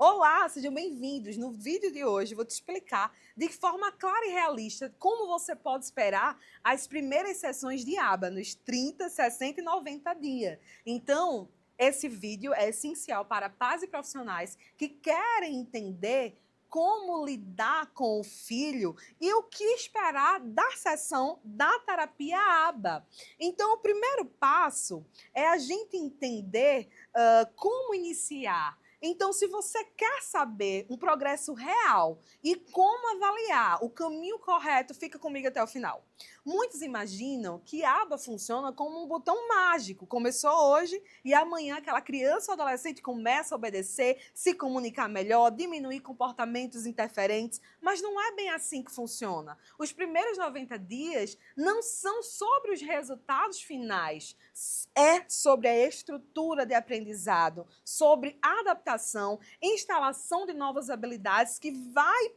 Olá, sejam bem-vindos. No vídeo de hoje, vou te explicar de forma clara e realista como você pode esperar as primeiras sessões de aba nos 30, 60 e 90 dias. Então, esse vídeo é essencial para pais e profissionais que querem entender como lidar com o filho e o que esperar da sessão da terapia aba. Então, o primeiro passo é a gente entender como iniciar. Então, se você quer saber um progresso real e como avaliar o caminho correto, fica comigo até o final. Muitos imaginam que a aba funciona como um botão mágico. Começou hoje e amanhã aquela criança ou adolescente começa a obedecer, se comunicar melhor, diminuir comportamentos interferentes, mas não é bem assim que funciona. Os primeiros 90 dias não são sobre os resultados finais, é sobre a estrutura de aprendizado, sobre adaptação, instalação de novas habilidades que vai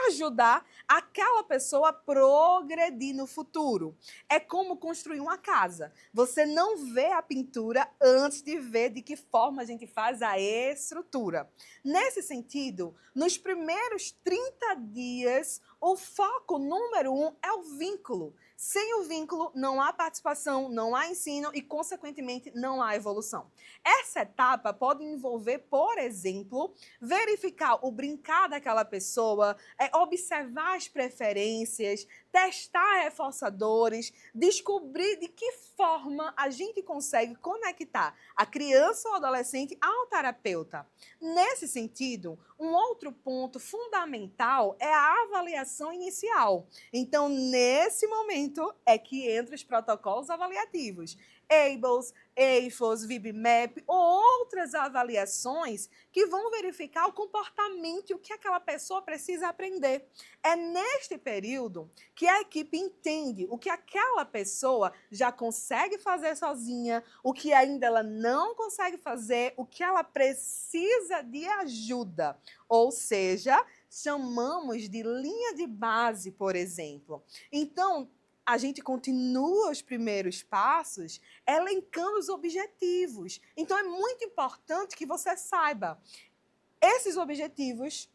ajudar aquela pessoa a progredir no futuro. É como construir uma casa. Você não vê a pintura antes de ver de que forma a gente faz a estrutura. Nesse sentido, nos primeiros 30 dias, o foco número 1 é o vínculo. Sem o vínculo, não há participação, não há ensino e, consequentemente, não há evolução. Essa etapa pode envolver, por exemplo, verificar o brincar daquela pessoa, observar as preferências, testar reforçadores, descobrir de que forma a gente consegue conectar a criança ou adolescente ao terapeuta. Nesse sentido, um outro ponto fundamental é a avaliação inicial. Então, nesse momento é que entram os protocolos avaliativos. ABLS, AFOS, VibMap ou outras avaliações que vão verificar o comportamento e o que aquela pessoa precisa aprender. É neste período que a equipe entende o que aquela pessoa já consegue fazer sozinha, o que ainda ela não consegue fazer, o que ela precisa de ajuda. Ou seja, chamamos de linha de base, por exemplo. Então, a gente continua os primeiros passos elencando os objetivos. Então, é muito importante que você saiba. Esses objetivos,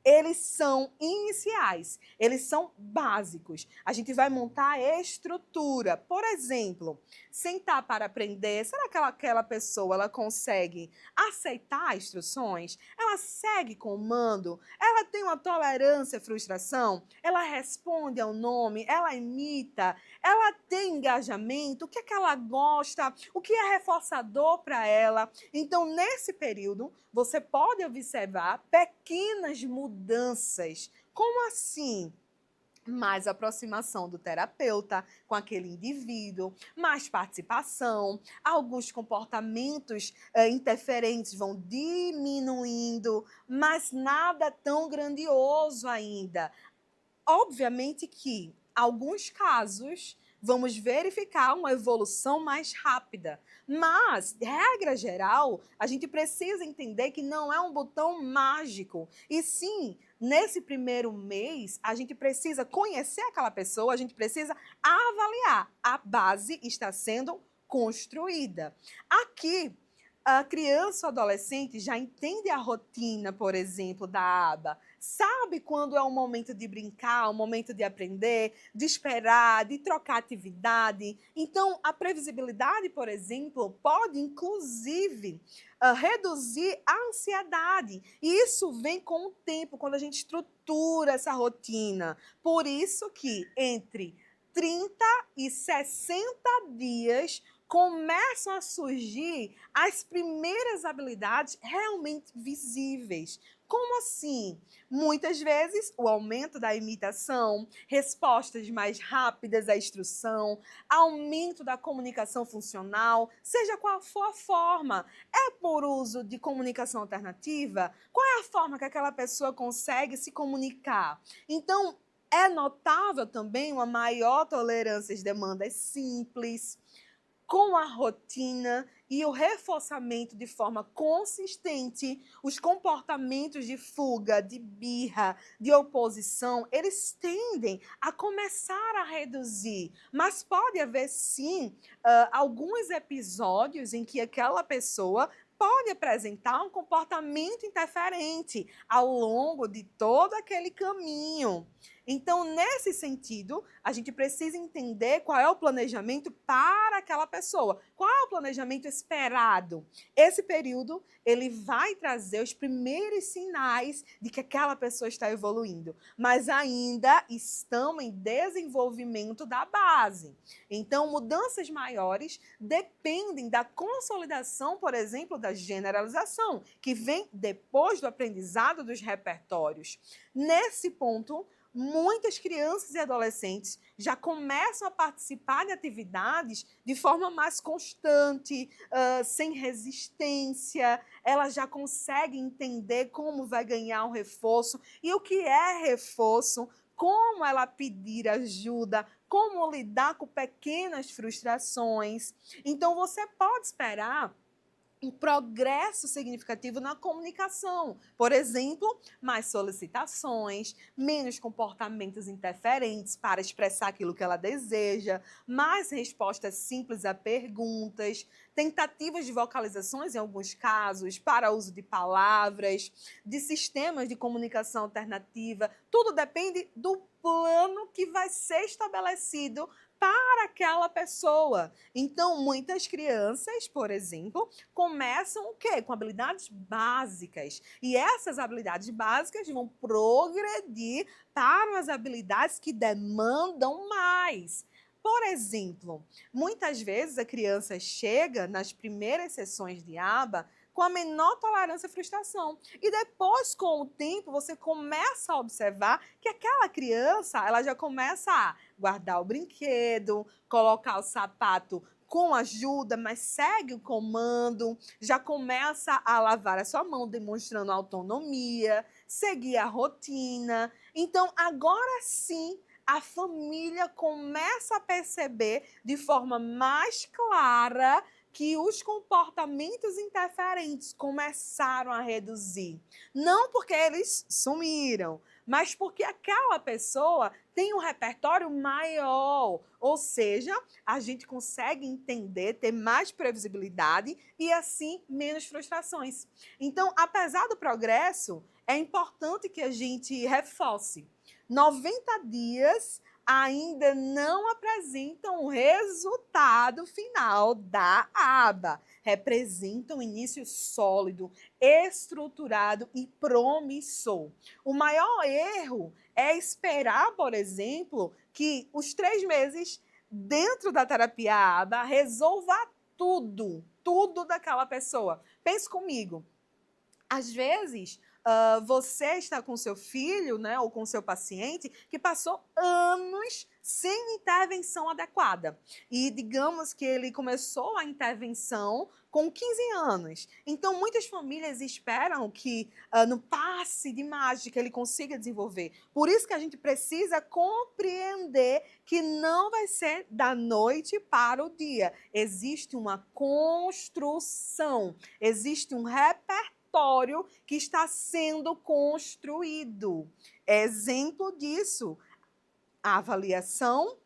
eles são iniciais, eles são básicos. A gente vai montar a estrutura. Por exemplo, sentar para aprender. Será que aquela pessoa ela consegue aceitar instruções? Ela segue comando? Ela tem uma tolerância à frustração? Ela responde ao nome? Ela imita? Ela tem engajamento? O que é que ela gosta? O que é reforçador para ela? Então, nesse período, você pode observar pequenas mudanças. Como assim? Mais aproximação do terapeuta com aquele indivíduo, mais participação, alguns comportamentos interferentes vão diminuindo, mas nada tão grandioso ainda. Obviamente que, alguns casos, vamos verificar uma evolução mais rápida. Mas, regra geral, a gente precisa entender que não é um botão mágico. E sim, nesse primeiro mês, a gente precisa conhecer aquela pessoa, a gente precisa avaliar. A base está sendo construída. Aqui, a criança ou adolescente já entende a rotina, por exemplo, da aba, sabe quando é o momento de brincar, o momento de aprender, de esperar, de trocar atividade. Então, a previsibilidade, por exemplo, pode, inclusive, reduzir a ansiedade. E isso vem com o tempo, quando a gente estrutura essa rotina. Por isso que entre 30 e 60 dias começam a surgir as primeiras habilidades realmente visíveis. Como assim? Muitas vezes, o aumento da imitação, respostas mais rápidas à instrução, aumento da comunicação funcional, seja qual for a forma. É por uso de comunicação alternativa? Qual é a forma que aquela pessoa consegue se comunicar? Então, é notável também uma maior tolerância às demandas simples, com a rotina e o reforçamento de forma consistente, os comportamentos de fuga, de birra, de oposição, eles tendem a começar a reduzir. Mas pode haver, sim, alguns episódios em que aquela pessoa pode apresentar um comportamento interferente ao longo de todo aquele caminho. Então, nesse sentido, a gente precisa entender qual é o planejamento para aquela pessoa. Qual é o planejamento esperado? Esse período, ele vai trazer os primeiros sinais de que aquela pessoa está evoluindo, mas ainda estão em desenvolvimento da base. Então, mudanças maiores dependem da consolidação, por exemplo, da generalização, que vem depois do aprendizado dos repertórios. Nesse ponto, muitas crianças e adolescentes já começam a participar de atividades de forma mais constante, sem resistência. Ela já consegue entender como vai ganhar um reforço e o que é reforço, como ela pedir ajuda, como lidar com pequenas frustrações. Então, você pode esperar um progresso significativo na comunicação. Por exemplo, mais solicitações, menos comportamentos interferentes para expressar aquilo que ela deseja, mais respostas simples a perguntas, tentativas de vocalizações em alguns casos, para uso de palavras, de sistemas de comunicação alternativa. Tudo depende do plano que vai ser estabelecido para aquela pessoa. Então, muitas crianças, por exemplo, começam o quê? Com habilidades básicas. E essas habilidades básicas vão progredir para as habilidades que demandam mais. Por exemplo, muitas vezes a criança chega nas primeiras sessões de aba com a menor tolerância à frustração. E depois, com o tempo, você começa a observar que aquela criança, ela já começa a guardar o brinquedo, colocar o sapato com ajuda, mas segue o comando, já começa a lavar a sua mão, demonstrando autonomia, seguir a rotina. Então, agora sim, a família começa a perceber de forma mais clara que os comportamentos interferentes começaram a reduzir. Não porque eles sumiram, mas porque aquela pessoa tem um repertório maior. Ou seja, a gente consegue entender, ter mais previsibilidade e, assim, menos frustrações. Então, apesar do progresso, é importante que a gente reforce. 90 dias ainda não apresentam o resultado final da aba. Representam um início sólido, estruturado e promissor. O maior erro é esperar, por exemplo, que os 3 meses dentro da terapia aba resolva tudo daquela pessoa. Pense comigo. Às vezes, você está com seu filho, né, ou com seu paciente que passou anos sem intervenção adequada. E digamos que ele começou a intervenção com 15 anos. Então, muitas famílias esperam que no passe de mágica ele consiga desenvolver. Por isso que a gente precisa compreender que não vai ser da noite para o dia. Existe uma construção, existe um repertório que está sendo construído. Exemplo disso, a avaliação,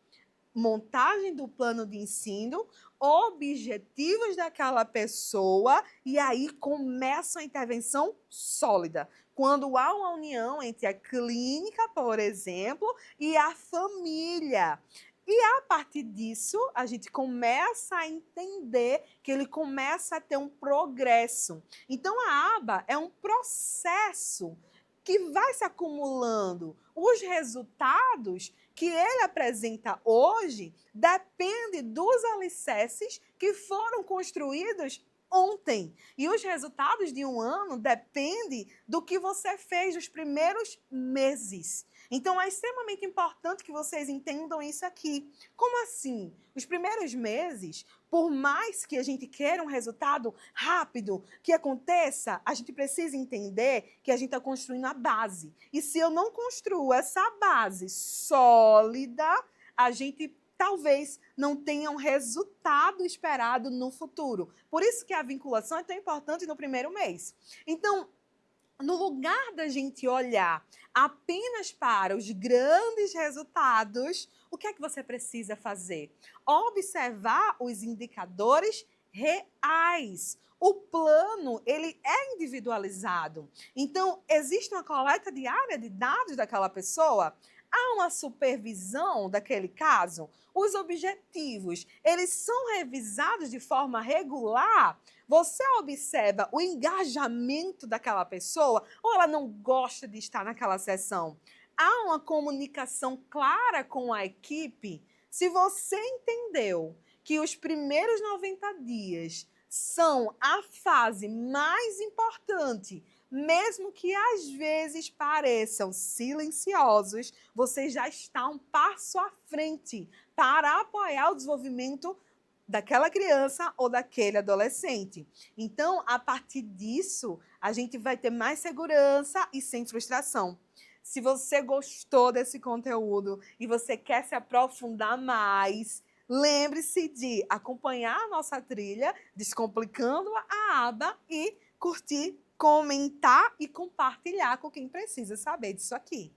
montagem do plano de ensino, objetivos daquela pessoa, e aí começa a intervenção sólida. Quando há uma união entre a clínica, por exemplo, e a família. E a partir disso, a gente começa a entender que ele começa a ter um progresso. Então, a aba é um processo que vai se acumulando. Os resultados que ele apresenta hoje dependem dos alicerces que foram construídos ontem. E os resultados de um ano dependem do que você fez nos primeiros meses. Então, é extremamente importante que vocês entendam isso aqui. Como assim? Os primeiros meses, por mais que a gente queira um resultado rápido, que aconteça, a gente precisa entender que a gente está construindo a base. E se eu não construo essa base sólida, a gente talvez não tenha um resultado esperado no futuro. Por isso que a vinculação é tão importante no primeiro mês. Então, no lugar da gente olhar apenas para os grandes resultados, o que é que você precisa fazer? Observar os indicadores reais. O plano, ele é individualizado. Então, existe uma coleta diária de dados daquela pessoa? Há uma supervisão daquele caso? Os objetivos, eles são revisados de forma regular? Você observa o engajamento daquela pessoa ou ela não gosta de estar naquela sessão? Há uma comunicação clara com a equipe? Se você entendeu que os primeiros 90 dias são a fase mais importante, mesmo que às vezes pareçam silenciosos, você já está um passo à frente para apoiar o desenvolvimento daquela criança ou daquele adolescente. Então, a partir disso, a gente vai ter mais segurança e sem frustração. Se você gostou desse conteúdo e você quer se aprofundar mais, lembre-se de acompanhar a nossa trilha, Descomplicando a Aba, e curtir, comentar e compartilhar com quem precisa saber disso aqui.